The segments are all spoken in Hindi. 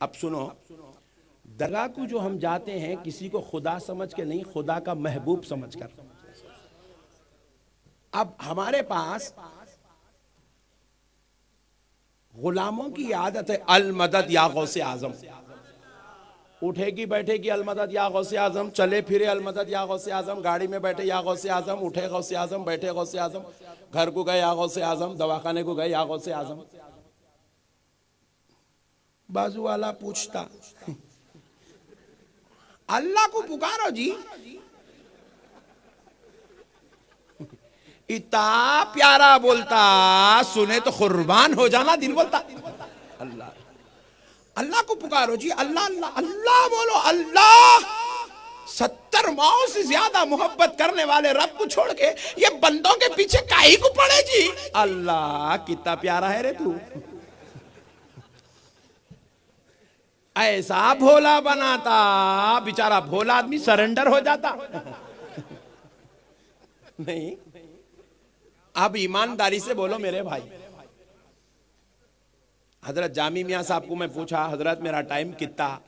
अब सुनो, दरगाह को जो हम जाते हैं किसी को खुदा समझ के नहीं, खुदा का महबूब समझ कर। अब हमारे पास गुलामों की आदत है अल मदद या गौसे आजम, उठेगी बैठेगी अल मदद या गौसे आजम, चले फिरे अल मदद या गौसे आजम, गाड़ी में बैठे या गौसे आजम, उठे गौसे आजम, बैठे गौसे आजम, घर को गए या गौसे आजम, दवाखाने को गए या गौसे आजम। बाजू वाला पूछता अल्लाह को पुकारो जी, इतना प्यारा बोलता, सुने तो कुर्बान हो जाना दिल बोलता। अल्लाह अल्लाह को पुकारो जी, अल्लाह अल्लाह अल्लाह बोलो, अल्लाह। 70 माओ से ज्यादा मोहब्बत करने वाले रब को छोड़ के ये बंदों के पीछे काहे को पड़े जी। अल्लाह कितना प्यारा है रे तू, ऐसा भोला बनाता, बेचारा भोला आदमी सरेंडर हो जाता। नहीं, अब ईमानदारी से बोलो मेरे भाई। हजरत जामी मियाँ साहब को मैं पूछा, हजरत मेरा टाइम कितना?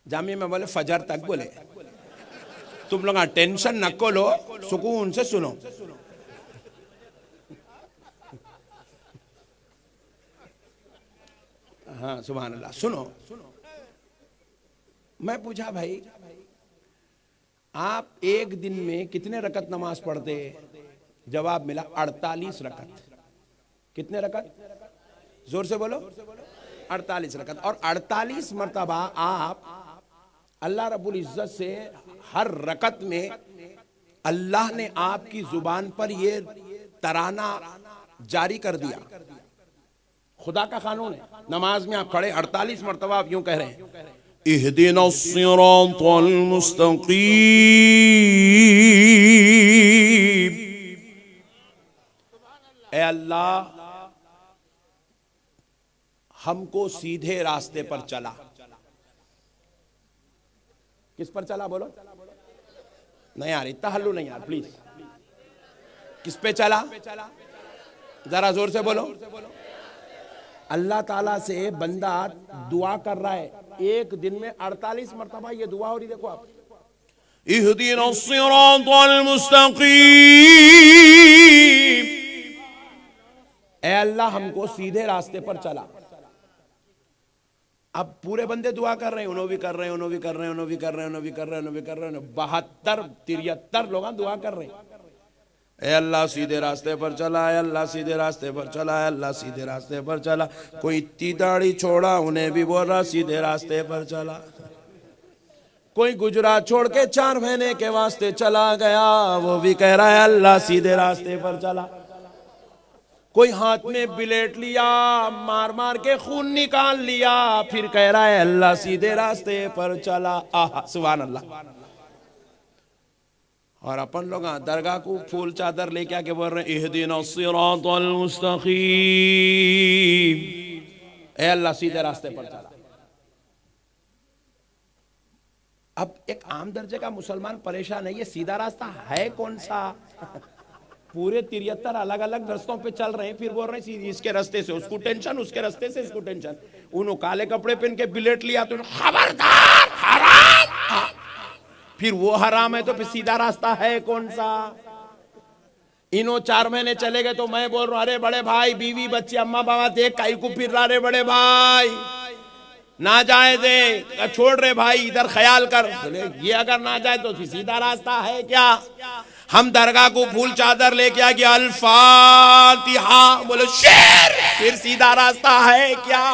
जामी में बोले फजर तक। बोले तुम लोग टेंशन नको लो, सुकून से सुनो। हाँ सुभान अल्लाह, सुनो। मैं पूछा भाई आप एक दिन में कितने रकत नमाज पढ़ते? जवाब मिला 48 रकत। कितने रकत? जोर से बोलो। 48 रकत। और 48 मरतबा आप अल्लाह रब्बुल इज्जत से हर रकत में अल्लाह ने आपकी जुबान पर ये तराना जारी कर दिया। खुदा का कानून है। नमाज में आप खड़े 48 मरतबा आप यूं कह रहे हैं, इहदिना सिरातल मुस्तकीम, ए अल्लाह हमको सीधे रास्ते पर चला। किस पर चला बोलो? नहीं यार, इतना हल्लू नहीं यार प्लीज। किस पे चला? जरा जोर से बोलो। अल्लाह ताला से बंदा दुआ कर रहा है, एक दिन में 48 मरतबा ये दुआ हो रही। देखो आप, इहदिना सिरातल मुस्तकीम, ए अल्लाह हमको सीधे रास्ते पर चला। अब पूरे बंदे दुआ कर रहे हैं, उन्हों भी कर रहे हैं, उन्हों भी कर रहे हैं, उन्हों भी कर रहे हैं, उन्हों भी कर रहे हैं, उन्हों भी कर रहे हैं। 72 73 लोग दुआ कर रहे हैं, ए अल्लाह सीधे रास्ते पर चला, ए अल्लाह सीधे रास्ते पर चला, ए अल्लाह सीधे रास्ते पर चला। कोई इतनी दाढ़ी छोड़ा, उन्हें भी बोल रहा सीधे रास्ते पर चला। कोई गुजरात छोड़ के 4 महीने के वास्ते चला गया, वो भी कह रहा है अल्लाह सीधे रास्ते पर चला। कोई हाथ में ब्लेड लिया, मार मार के खून निकाल लिया, फिर कह रहा है अल्लाह सीधे रास्ते पर चला। आहा सुभान अल्लाह। और अपन लोग दरगाह को फूल चादर लेके आके बोल रहे हैं इहदिना सिरातल मुस्तकीम, ए अल्लाह सीधे रास्ते पर चला। अब एक आम दर्जे का मुसलमान परेशान है, ये सीधा रास्ता है कौन सा? पूरे 73 अलग अलग रास्तों पे चल रहे हैं, फिर बोल रहे हैं इसके रास्ते से उसको टेंशन, उसके रास्ते से इसको टेंशन। उन्होंने काले कपड़े पहन के बिलेट लिया तो खबरदार हराम, फिर वो हराम है तो फिर सीधा रास्ता है कौन सा? इन्हों 4 महीने चले गए तो मैं बोल रहा हूं अरे बड़े भाई, बीवी बच्चे अम्मा बाबा देख काई को फिर रहा, रे बड़े भाई ना जाए दे, छोड़ रहे भाई, इधर ख्याल कर। बोले ये अगर ना जाए तो फिर सीधा रास्ता है क्या? हम दरगाह को फूल चादर लेके आ गया, अल फातिहा बोले शेर, फिर सीधा रास्ता है क्या?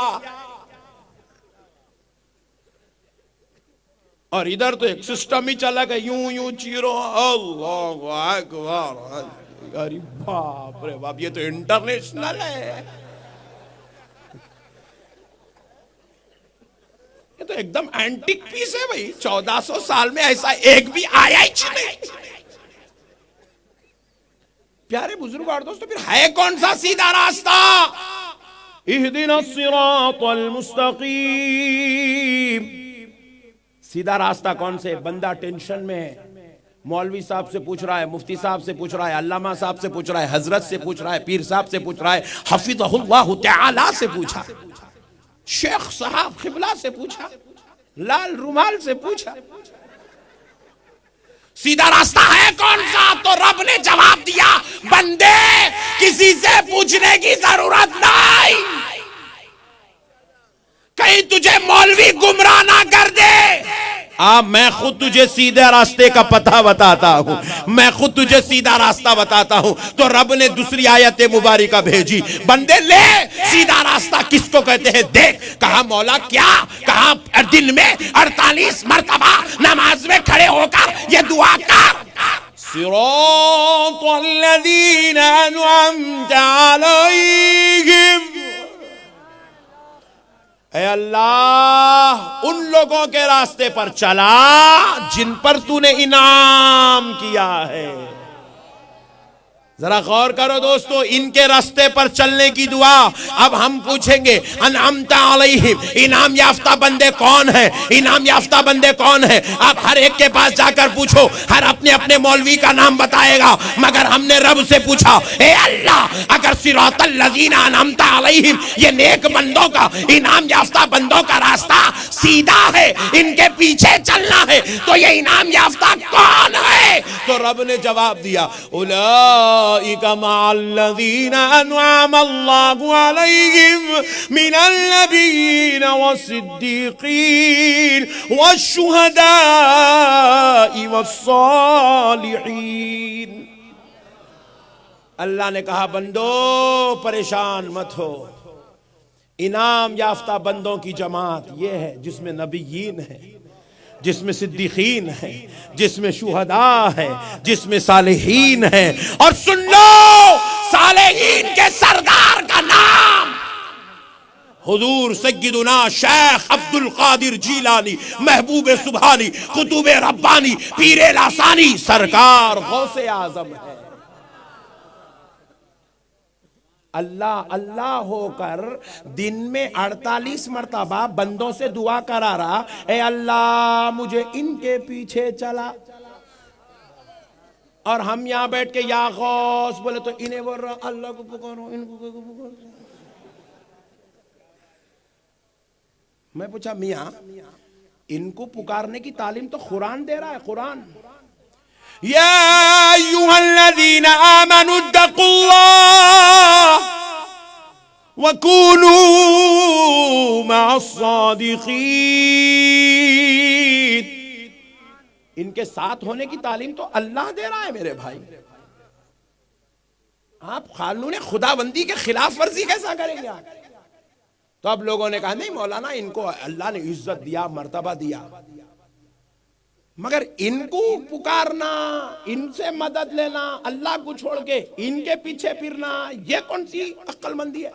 और इधर तो एक सिस्टम ही चला गया, यूं यूं चीरो, अल्लाह अकबर। अरे बाप रे बाप, ये तो इंटरनेशनल है, ये तो एकदम एंटीक पीस है भाई। 1400 साल में ऐसा एक भी आया ही नहीं। प्यारे बुजुर्ग और दोस्तों, फिर है कौन सा सीधा रास्ता? इहदिना सिरातल मुस्तकीम, सीधा रास्ता कौन से? बंदा टेंशन में है, मौलवी साहब से पूछ रहा है, मुफ्ती साहब से पूछ रहा है, अल्लामा साहब से पूछ रहा है, हजरत से पूछ रहा है, पीर साहब से पूछ रहा है, हफिज़हुल्लाह तआला से पूछा, शेख साहब खिबला से पूछा, लाल रुमाल से पूछा, सीधा रास्ता है कौन सा? तो रब ने जवाब दिया, बंदे किसी से पूछने की जरूरत नहीं, कहीं तुझे मौलवी गुमराह ना कर दे। मैं खुद तुझे सीधे रास्ते का पता बताता हूं, मैं खुद तुझे सीधा रास्ता बताता हूं। तो रब ने दूसरी आयत मुबारिका भेजी, बंदे ले सीधा रास्ता किसको कहते हैं देख। कहा मौला क्या? कहा दिन में 48 मरतबा नमाज में खड़े होकर ये दुआ कर, सिरातल लज़ीना अनअमता अलैहिम, ऐ अल्लाह उन लोगों के रास्ते पर चला जिन पर तूने इनाम किया है। जरा गौर करो दोस्तों, इनके रास्ते पर चलने की दुआ। अब हम पूछेंगे अनअमता अलैहिम, इनाम याफ्ता बंदे कौन है? इनाम याफ्ता बंदे कौन है? आप हर एक के पास जाकर पूछो, हर अपने अपने मौलवी का नाम बताएगा, मगर हमने रब से पूछा, ए अल्लाह अगर सिरातल लज़ीना अनअमता अलैहिम ये नेक बंदों का, इनाम याफ्ता बंदों का रास्ता सीधा है, इनके पीछे चलना है, तो ये इनाम याफ्ता कौन है? तो रब ने जवाब दिया, उलाइका मअल्लज़ीना अनअम अल्लाहु अलैहिम मिनल नबिय्यीन वस्सिद्दीक़ीन वश्शुहदाई वस्सालिहीन। अल्लाह ने कहा बंदो परेशान मत हो, इनाम याफ्ता बंदों की जमात ये है जिसमें नबीयीन है, जिसमें सिद्दीकीन है, जिसमें शुहदा है, जिसमें सालिहीन है। और सुन लो सालिहीन के सरदार का नाम हुजूर सय्यदुना शेख अब्दुल कादिर जीलानी, महबूब सुभानी, कुतुब रब्बानी, पीरे लासानी सरकार गौसे आजम है। अल्लाह अल्लाह होकर दिन में 48 मरतबा बंदों से दुआ करा रहा, ए अल्लाह मुझे इनके पीछे चला। और हम यहां बैठ के या गौस बोले तो इन्हें बोल रहा अल्लाह को पुकारो, इनको पुकारो। मैं पूछा मियां इनको पुकारने की तालीम तो कुरान दे रहा है, कुरान। या अय्युहल्लज़ीना आमनु इत्तक़ुल्लाह वकूनू मअस्सादिक़ीन। इनके साथ होने की तालीम तो अल्लाह दे रहा है मेरे भाई। आप कानून खुदाबंदी के खिलाफ वर्जी कैसा करेंगे आप? तो अब लोगों ने कहा नहीं मौलाना इनको अल्लाह ने इज्जत दिया, मर्तबा दिया, मगर इनको पुकारना, इनसे मदद लेना, अल्लाह को छोड़ के इनके पीछे फिरना, यह कौन सी अक्लमंदी है?